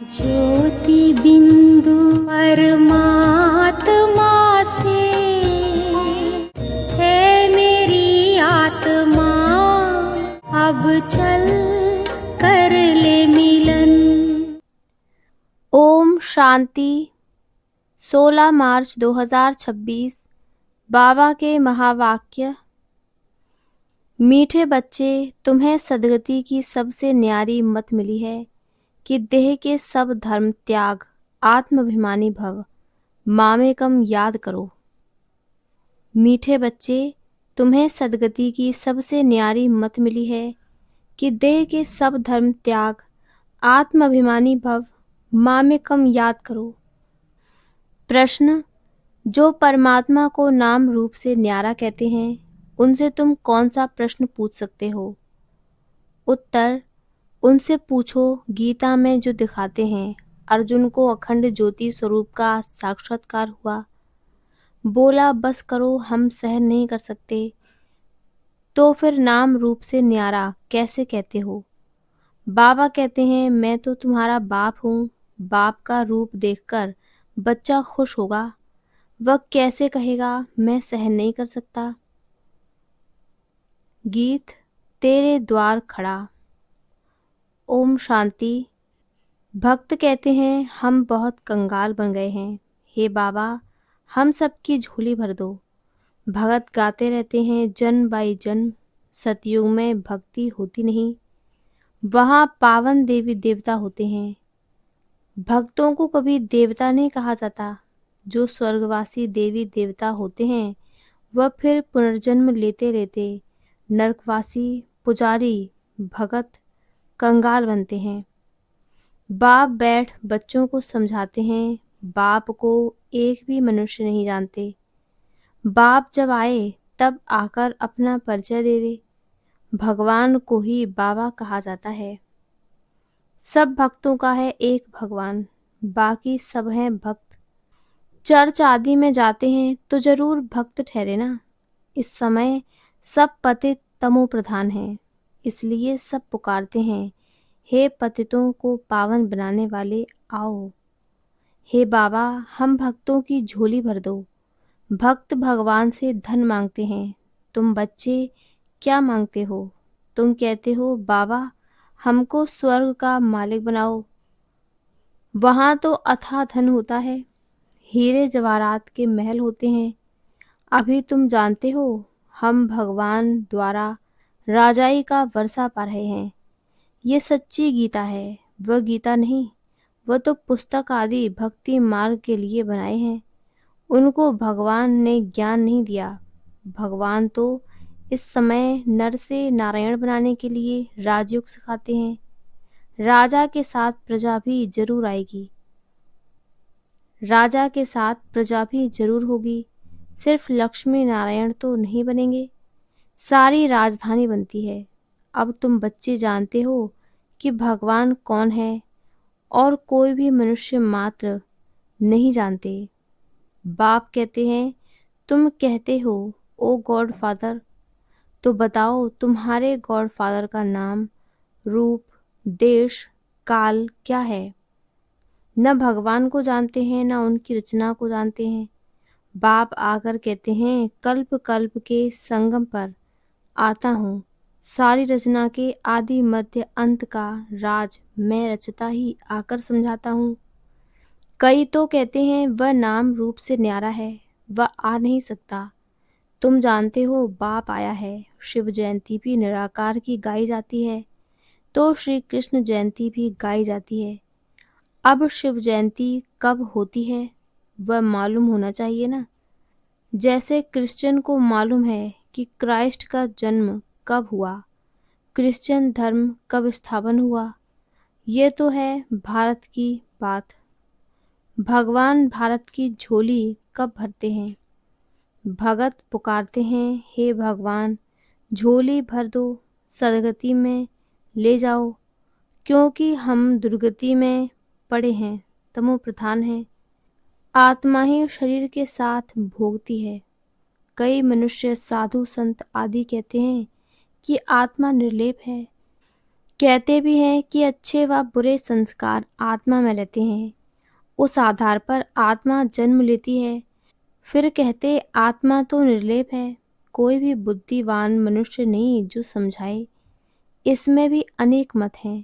ज्योति बिंदु परमात्मा से है मेरी आत्मा, अब चल कर ले मिलन। ओम शांति। 16 मार्च 2026 बाबा के महावाक्य। मीठे बच्चे, तुम्हें सद्गति की सबसे न्यारी मत मिली है कि देह के सब धर्म त्याग, आत्माभिमानी भव, मामेकम याद करो। मीठे बच्चे, तुम्हें सद्गति की सबसे न्यारी मत मिली है कि देह के सब धर्म त्याग, आत्माभिमानी भव, मामेकम याद करो। प्रश्न: जो परमात्मा को नाम रूप से न्यारा कहते हैं, उनसे तुम कौन सा प्रश्न पूछ सकते हो? उत्तर: उनसे पूछो गीता में जो दिखाते हैं अर्जुन को अखंड ज्योति स्वरूप का साक्षात्कार हुआ, बोला बस करो हम सहन नहीं कर सकते, तो फिर नाम रूप से न्यारा कैसे कहते हो? बाबा कहते हैं मैं तो तुम्हारा बाप हूँ। बाप का रूप देखकर बच्चा खुश होगा, वह कैसे कहेगा मैं सहन नहीं कर सकता। गीत तेरे द्वार खड़ा। ओम शांति। भक्त कहते हैं हम बहुत कंगाल बन गए हैं, हे बाबा हम सबकी झोली भर दो। भगत गाते रहते हैं जन्म बाई जन्म, सतयुग में भक्ति होती नहीं, वहाँ पावन देवी देवता होते हैं। भक्तों को कभी देवता नहीं कहा जाता। जो स्वर्गवासी देवी देवता होते हैं वह फिर पुनर्जन्म लेते लेते नरकवासी, पुजारी, भगत, कंगाल बनते हैं। बाप बैठ बच्चों को समझाते हैं। बाप को एक भी मनुष्य नहीं जानते। बाप जब आए तब आकर अपना परिचय देवे। भगवान को ही बाबा कहा जाता है। सब भक्तों का है एक भगवान, बाकी सब हैं भक्त। चर्च आदि में जाते हैं तो जरूर भक्त ठहरे ना। इस समय सब पतित तमो प्रधान हैं, इसलिए सब पुकारते हैं हे पतितों को पावन बनाने वाले आओ। हे बाबा हम भक्तों की झोली भर दो। भक्त भगवान से धन मांगते हैं। तुम बच्चे क्या मांगते हो? तुम कहते हो बाबा हमको स्वर्ग का मालिक बनाओ। वहाँ तो अथाह धन होता है, हीरे जवाहरात के महल होते हैं। अभी तुम जानते हो हम भगवान द्वारा राजाई का वर्षा पा रहे हैं। ये सच्ची गीता है, वह गीता नहीं। वह तो पुस्तक आदि भक्ति मार्ग के लिए बनाए हैं। उनको भगवान ने ज्ञान नहीं दिया। भगवान तो इस समय नर से नारायण बनाने के लिए राजयोग सिखाते हैं। राजा के साथ प्रजा भी जरूर आएगी। राजा के साथ प्रजा भी जरूर होगी। सिर्फ लक्ष्मी नारायण तो नहीं बनेंगे, सारी राजधानी बनती है। अब तुम बच्चे जानते हो कि भगवान कौन है और कोई भी मनुष्य मात्र नहीं जानते। बाप कहते हैं तुम कहते हो ओ गॉड फादर, तो बताओ तुम्हारे गॉड फादर का नाम, रूप, देश, काल क्या है? न भगवान को जानते हैं न उनकी रचना को जानते हैं। बाप आकर कहते हैं कल्प कल्प के संगम पर आता हूँ। सारी रचना के आदि मध्य अंत का राज मैं रचता ही आकर समझाता हूँ। कई तो कहते हैं वह नाम रूप से न्यारा है, वह आ नहीं सकता। तुम जानते हो बाप आया है। शिव जयंती भी निराकार की गाई जाती है, तो श्री कृष्ण जयंती भी गाई जाती है। अब शिव जयंती कब होती है वह मालूम होना चाहिए ना। जैसे क्रिश्चियन को मालूम है कि क्राइस्ट का जन्म कब हुआ, क्रिश्चियन धर्म कब स्थापन हुआ। ये तो है भारत की बात। भगवान भारत की झोली कब भरते हैं? भगत पुकारते हैं हे भगवान झोली भर दो, सदगति में ले जाओ, क्योंकि हम दुर्गति में पड़े हैं, तमो प्रधान हैं। आत्मा ही शरीर के साथ भोगती है। कई मनुष्य साधु संत आदि कहते हैं कि आत्मा निर्लेप है, कहते भी हैं कि अच्छे व बुरे संस्कार आत्मा में रहते हैं, उस आधार पर आत्मा जन्म लेती है। फिर कहते आत्मा तो निर्लेप है, कोई भी बुद्धिवान मनुष्य नहीं जो समझाए। इसमें भी अनेक मत हैं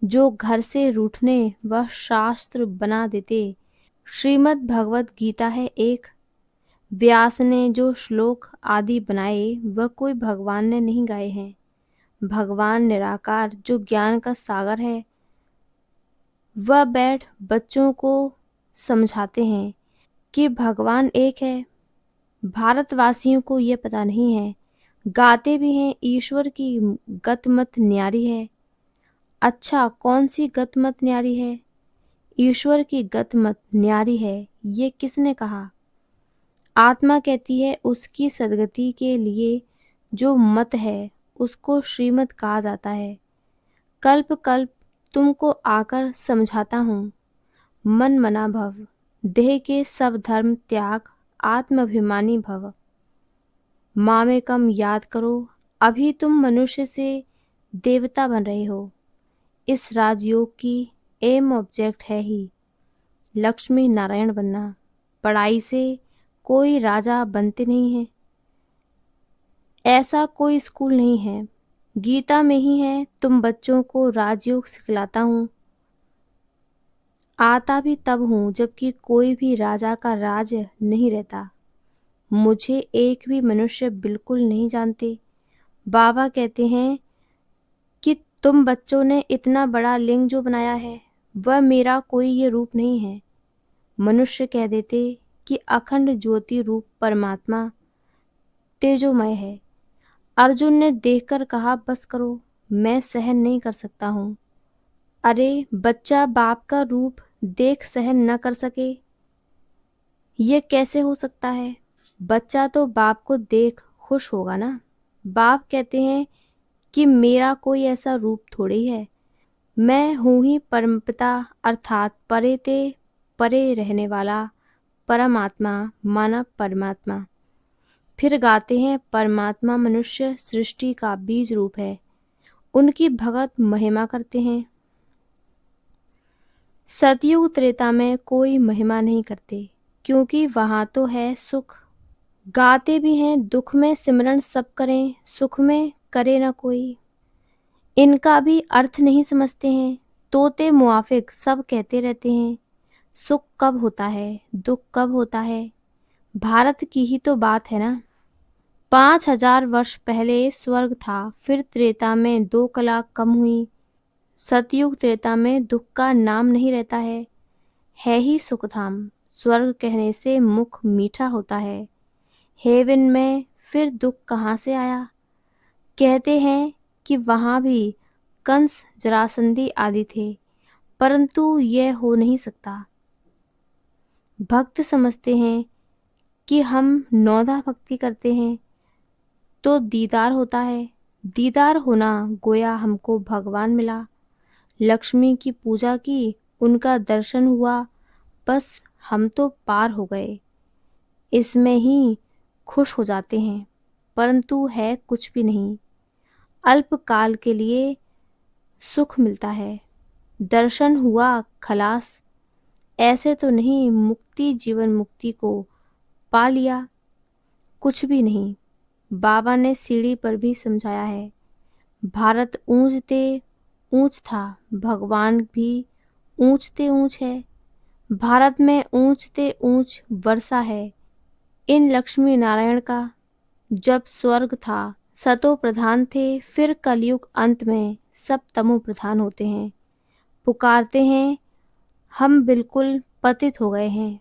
जो घर से रूठने व शास्त्र बना देते। श्रीमद् भगवत गीता है एक, व्यास ने जो श्लोक आदि बनाए वह कोई भगवान ने नहीं गाए हैं। भगवान निराकार जो ज्ञान का सागर है, वह बैठ बच्चों को समझाते हैं कि भगवान एक है। भारतवासियों को ये पता नहीं है। गाते भी हैं ईश्वर की गतमत न्यारी है। अच्छा, कौन सी गतमत न्यारी है? ईश्वर की गतमत न्यारी है, ये किसने कहा? आत्मा कहती है उसकी सद्गति के लिए जो मत है उसको श्रीमत कहा जाता है। कल्प कल्प तुमको आकर समझाता हूँ। मन मना भव, देह के सब धर्म त्याग, आत्माभिमानी भव। मामेकम याद करो, अभी तुम मनुष्य से देवता बन रहे हो। इस राजयोग की एम ऑब्जेक्ट है ही लक्ष्मी नारायण बनना। पढ़ाई से कोई राजा बनते नहीं है, ऐसा कोई स्कूल नहीं है। गीता में ही है, तुम बच्चों को राजयोग सिखलाता हूँ। आता भी तब हूँ जबकि कोई भी राजा का राज नहीं रहता। मुझे एक भी मनुष्य बिल्कुल नहीं जानते। बाबा कहते हैं कि तुम बच्चों ने इतना बड़ा लिंग जो बनाया है वह मेरा कोई ये रूप नहीं है। मनुष्य कह देते कि अखंड ज्योति रूप परमात्मा तेजोमय है। अर्जुन ने देखकर कहा बस करो, मैं सहन नहीं कर सकता हूँ। अरे बच्चा बाप का रूप देख सहन न कर सके, ये कैसे हो सकता है? बच्चा तो बाप को देख खुश होगा ना। बाप कहते हैं कि मेरा कोई ऐसा रूप थोड़ी है, मैं हूँ ही परमपिता अर्थात परे ते परे रहने वाला परमात्मा माना परमात्मा। फिर गाते हैं परमात्मा मनुष्य सृष्टि का बीज रूप है, उनकी भगत महिमा करते हैं। सतयुग त्रेता में कोई महिमा नहीं करते क्योंकि वहाँ तो है सुख। गाते भी हैं दुख में सिमरन सब करें, सुख में करे न कोई। इनका भी अर्थ नहीं समझते हैं। तोते मुआफिक सब कहते रहते हैं, सुख कब होता है, दुख कब होता है। भारत की ही तो बात है ना। 5000 वर्ष पहले स्वर्ग था, फिर त्रेता में 2 कला कम हुई। सतयुग त्रेता में दुख का नाम नहीं रहता है ही सुखधाम। स्वर्ग कहने से मुख मीठा होता है। हेवन में फिर दुख कहाँ से आया? कहते हैं कि वहाँ भी कंस जरासंधी आदि थे, परंतु यह हो नहीं सकता। भक्त समझते हैं कि हम नौधा भक्ति करते हैं तो दीदार होता है। दीदार होना गोया हमको भगवान मिला। लक्ष्मी की पूजा की, उनका दर्शन हुआ, बस हम तो पार हो गए। इसमें ही खुश हो जाते हैं, परंतु है कुछ भी नहीं। अल्पकाल के लिए सुख मिलता है। दर्शन हुआ खलास, ऐसे तो नहीं मुक्ति जीवन मुक्ति को पा लिया, कुछ भी नहीं। बाबा ने सीढ़ी पर भी समझाया है। भारत ऊंचते ऊंच था, भगवान भी ऊंचते ऊंच है। भारत में ऊंचते ऊंच वर्षा है इन लक्ष्मी नारायण का। जब स्वर्ग था सतो प्रधान थे, फिर कलयुग अंत में सब तमो प्रधान होते हैं। पुकारते हैं हम बिल्कुल पतित हो गए हैं।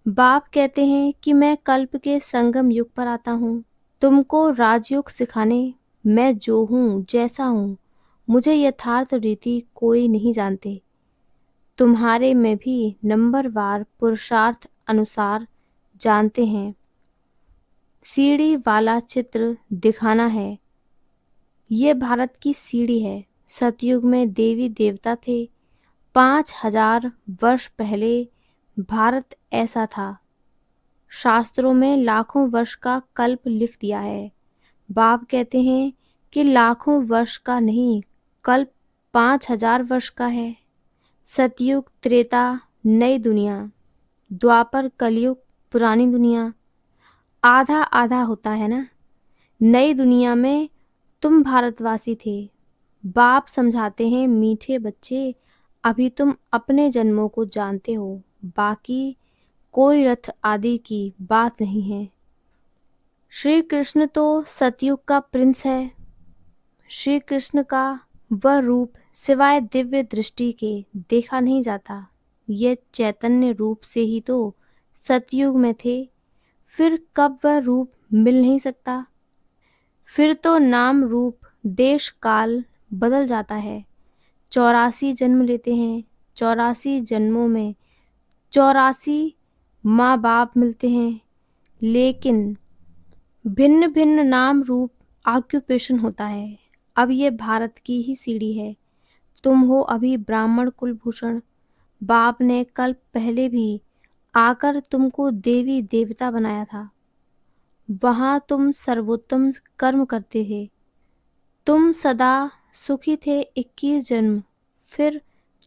बाप कहते हैं कि मैं कल्प के संगम युग पर आता हूँ तुमको राजयोग सिखाने। मैं जो हूँ जैसा हूँ, मुझे यथार्थ रीति कोई नहीं जानते। तुम्हारे में भी नंबरवार पुरुषार्थ अनुसार जानते हैं। सीढ़ी वाला चित्र दिखाना है। ये भारत की सीढ़ी है। सतयुग में देवी देवता थे। 5000 वर्ष पहले भारत ऐसा था। शास्त्रों में लाखों वर्ष का कल्प लिख दिया है। बाप कहते हैं कि लाखों वर्ष का नहीं, कल्प 5000 वर्ष का है। सतयुग त्रेता नई दुनिया, द्वापर कलयुग पुरानी दुनिया। आधा आधा होता है ना। नई दुनिया में तुम भारतवासी थे। बाप समझाते हैं, मीठे बच्चे, अभी तुम अपने जन्मों को जानते हो, बाकी कोई रथ आदि की बात नहीं है। श्री कृष्ण तो सतयुग का प्रिंस है। श्री कृष्ण का वह रूप सिवाय दिव्य दृष्टि के देखा नहीं जाता। ये चैतन्य रूप से ही तो सतयुग में थे, फिर कब वह रूप मिल नहीं सकता? फिर तो नाम रूप देश काल बदल जाता है। 84 जन्म लेते हैं, 84 जन्मों में 84 माँ बाप मिलते हैं, लेकिन भिन्न भिन्न नाम रूप ऑक्यूपेशन होता है। अब ये भारत की ही सीढ़ी है। तुम हो अभी ब्राह्मण कुलभूषण। बाप ने कल पहले भी आकर तुमको देवी देवता बनाया था। वहाँ तुम सर्वोत्तम कर्म करते थे। तुम सदा सुखी थे 21 जन्म। फिर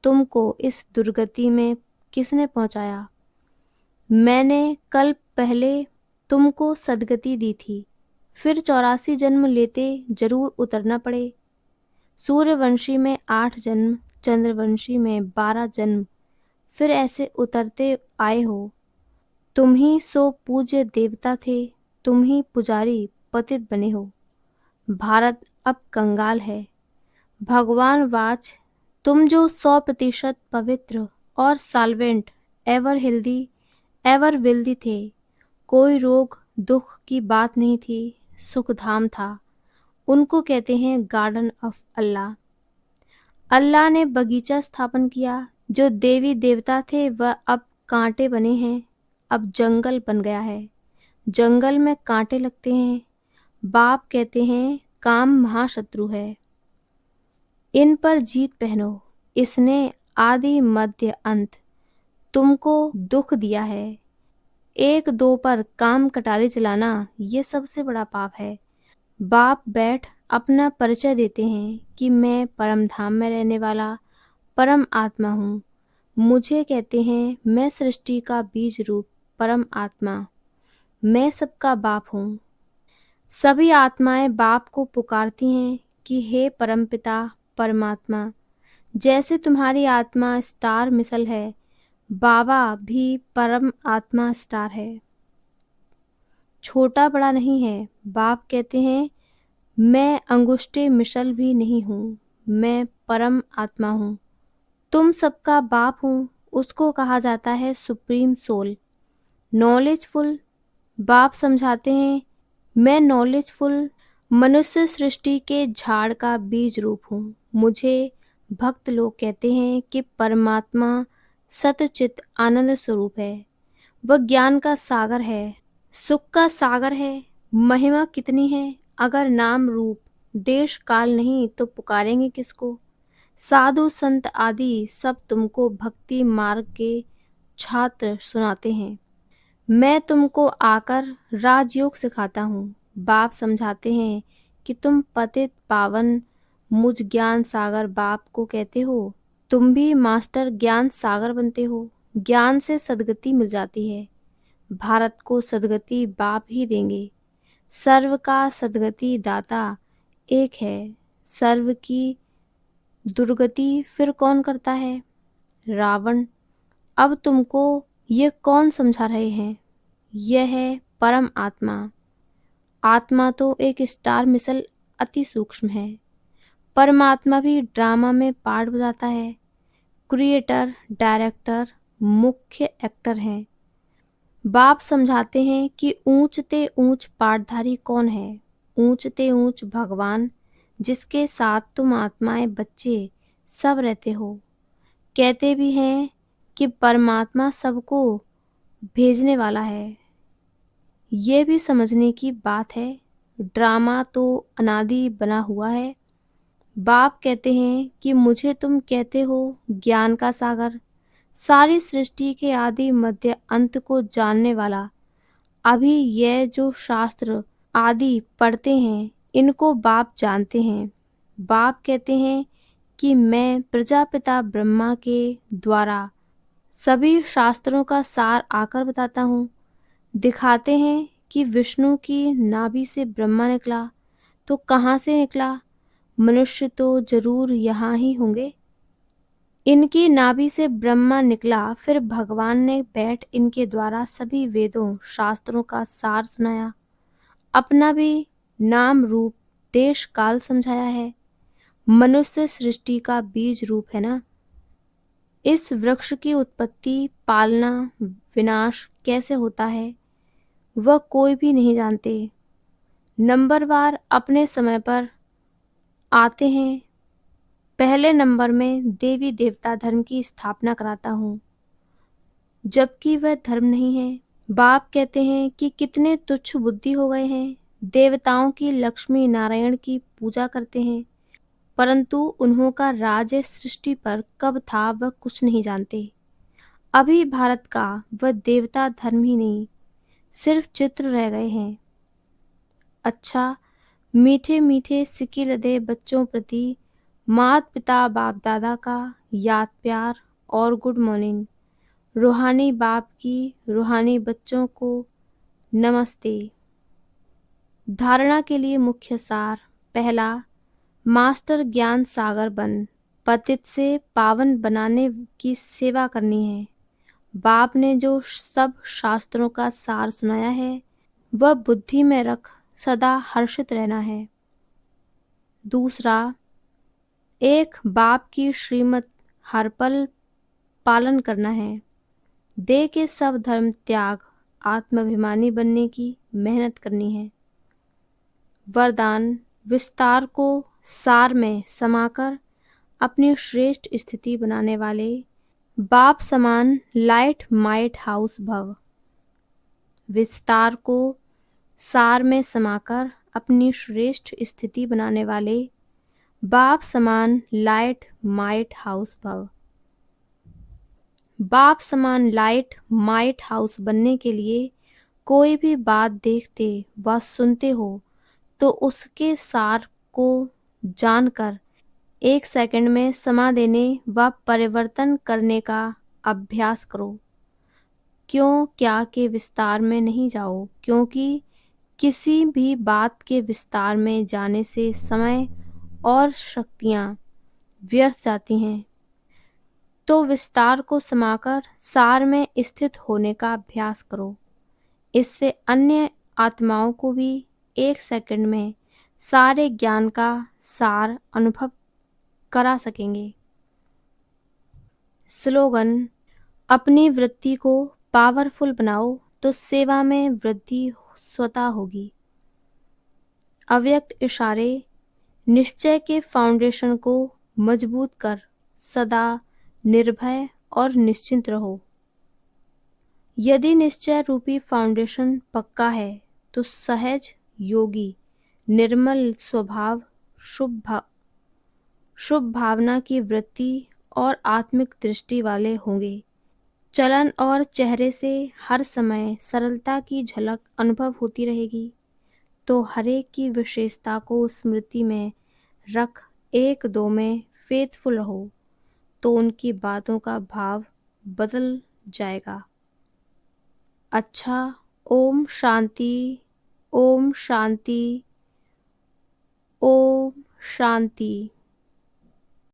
तुमको इस दुर्गति में किसने पहुँचाया? मैंने कल पहले तुमको सदगति दी थी। फिर 84 जन्म लेते जरूर उतरना पड़े। सूर्यवंशी में 8 जन्म, चंद्रवंशी में 12 जन्म, फिर ऐसे उतरते आए हो। तुम ही सो पूज्य देवता थे, तुम ही पुजारी पतित बने हो। भारत अब कंगाल है। भगवान वाच, तुम जो 100% पवित्र और solvent, ever healthy, ever wealthy थे, कोई रोग दुख की बात नहीं थी, सुखधाम था। उनको कहते हैं गार्डन ऑफ अल्लाह। अल्लाह ने बगीचा स्थापन किया। जो देवी देवता थे वह अब कांटे बने हैं। अब जंगल बन गया है। जंगल में कांटे लगते हैं। बाप कहते हैं काम महाशत्रु है, इन पर जीत पहनो। इसने आदि मध्य अंत तुमको दुख दिया है। 1-2 पर काम कटारी चलाना ये सबसे बड़ा पाप है। बाप बैठ अपना परिचय देते हैं कि मैं परम धाम में रहने वाला परम आत्मा हूँ। मुझे कहते हैं मैं सृष्टि का बीज रूप परम आत्मा, मैं सबका बाप हूँ। सभी आत्माएं बाप को पुकारती हैं कि हे परमपिता परमात्मा। जैसे तुम्हारी आत्मा स्टार मिसल है, बाबा भी परम आत्मा स्टार है, छोटा बड़ा नहीं है। बाप कहते हैं मैं अंगुष्ठे मिसल भी नहीं हूँ, मैं परम आत्मा हूँ। तुम सबका बाप हूँ, उसको कहा जाता है सुप्रीम सोल, नॉलेजफुल। बाप समझाते हैं मैं नॉलेजफुल मनुष्य सृष्टि के झाड़ का बीज रूप हूँ। मुझे भक्त लोग कहते हैं कि परमात्मा सतचित आनंद स्वरूप है। वह ज्ञान का सागर है, सुख का सागर है। महिमा कितनी है। अगर नाम रूप देश काल नहीं तो पुकारेंगे किसको? साधु संत आदि सब तुमको भक्ति मार्ग के छात्र सुनाते हैं। मैं तुमको आकर राजयोग सिखाता हूँ। बाप समझाते हैं कि तुम पतित पावन मुझ ज्ञान सागर बाप को कहते हो। तुम भी मास्टर ज्ञान सागर बनते हो। ज्ञान से सदगति मिल जाती है। भारत को सदगति बाप ही देंगे। सर्व का सदगति दाता एक है। सर्व की दुर्गति फिर कौन करता है? रावण। अब तुमको ये कौन समझा रहे हैं? यह है परम आत्मा। आत्मा तो एक स्टार मिसल अति सूक्ष्म है। परमात्मा भी ड्रामा में पार्ट बजाता है। क्रिएटर, डायरेक्टर, मुख्य एक्टर हैं। बाप समझाते हैं कि ऊंचते ऊंच पाठधारी कौन है? ऊंचते ऊंच भगवान, जिसके साथ तुम आत्माएं बच्चे सब रहते हो। कहते भी हैं कि परमात्मा सबको भेजने वाला है। ये भी समझने की बात है। ड्रामा तो अनादि बना हुआ है। बाप कहते हैं कि मुझे तुम कहते हो ज्ञान का सागर, सारी सृष्टि के आदि मध्य अंत को जानने वाला। अभी यह जो शास्त्र आदि पढ़ते हैं इनको बाप जानते हैं। बाप कहते हैं कि मैं प्रजापिता ब्रह्मा के द्वारा सभी शास्त्रों का सार आकर बताता हूँ। दिखाते हैं कि विष्णु की नाभि से ब्रह्मा निकला, तो कहाँ से निकला? मनुष्य तो जरूर यहाँ ही होंगे। इनकी नाभि से ब्रह्मा निकला, फिर भगवान ने बैठ इनके द्वारा सभी वेदों शास्त्रों का सार सुनाया। अपना भी नाम रूप देश काल समझाया है। मनुष्य सृष्टि का बीज रूप है ना। इस वृक्ष की उत्पत्ति, पालना, विनाश कैसे होता है वह कोई भी नहीं जानते। नंबरवार अपने समय पर आते हैं। पहले नंबर में देवी देवता धर्म की स्थापना कराता हूँ, जबकि वह धर्म नहीं है। बाप कहते हैं कि कितने तुच्छ बुद्धि हो गए हैं। देवताओं की लक्ष्मी नारायण की पूजा करते हैं, परंतु उन्हों का राज्य सृष्टि पर कब था वह कुछ नहीं जानते। अभी भारत का वह देवता धर्म ही नहीं, सिर्फ चित्र रह गए हैं। अच्छा, मीठे मीठे सिक्के लदे बच्चों प्रति माता पिता बाप दादा का याद प्यार और गुड मॉर्निंग। रूहानी बाप की रूहानी बच्चों को नमस्ते। धारणा के लिए मुख्य सार। पहला, मास्टर ज्ञान सागर बन, पतित से पावन बनाने की सेवा करनी है। बाप ने जो सब शास्त्रों का सार सुनाया है वह बुद्धि में रख सदा हर्षित रहना है। दूसरा, एक बाप की श्रीमत हर पल पालन करना है। देह के सब धर्म त्याग आत्माभिमानी बनने की मेहनत करनी है। वरदान, विस्तार को सार में समाकर अपनी श्रेष्ठ स्थिति बनाने वाले बाप समान लाइट माइट हाउस भव। विस्तार को सार में समाकर अपनी श्रेष्ठ स्थिति बनाने वाले बाप समान लाइट माइट हाउस भव। बाप समान लाइट माइट हाउस बनने के लिए कोई भी बात देखते व सुनते हो तो उसके सार को जानकर 1 सेकंड में समा देने व परिवर्तन करने का अभ्यास करो। क्यों क्या के विस्तार में नहीं जाओ, क्योंकि किसी भी बात के विस्तार में जाने से समय और शक्तियाँ व्यर्थ जाती हैं। तो विस्तार को समाकर सार में स्थित होने का अभ्यास करो। इससे अन्य आत्माओं को भी 1 सेकंड में सारे ज्ञान का सार अनुभव करा सकेंगे। स्लोगन, अपनी वृत्ति को पावरफुल बनाओ तो सेवा में वृद्धि स्वतः होगी। अव्यक्त इशारे, निश्चय के फाउंडेशन को मजबूत कर सदा निर्भय और निश्चिंत रहो। यदि निश्चय रूपी फाउंडेशन पक्का है तो सहज योगी निर्मल स्वभाव, शुभ भावना की वृत्ति और आत्मिक दृष्टि वाले होंगे। चलन और चेहरे से हर समय सरलता की झलक अनुभव होती रहेगी। तो हरेक की विशेषता को स्मृति में रख 1-2 में फेथफुल रहो, तो उनकी बातों का भाव बदल जाएगा। अच्छा, ओम शांति, ओम शांति, ओम शांति।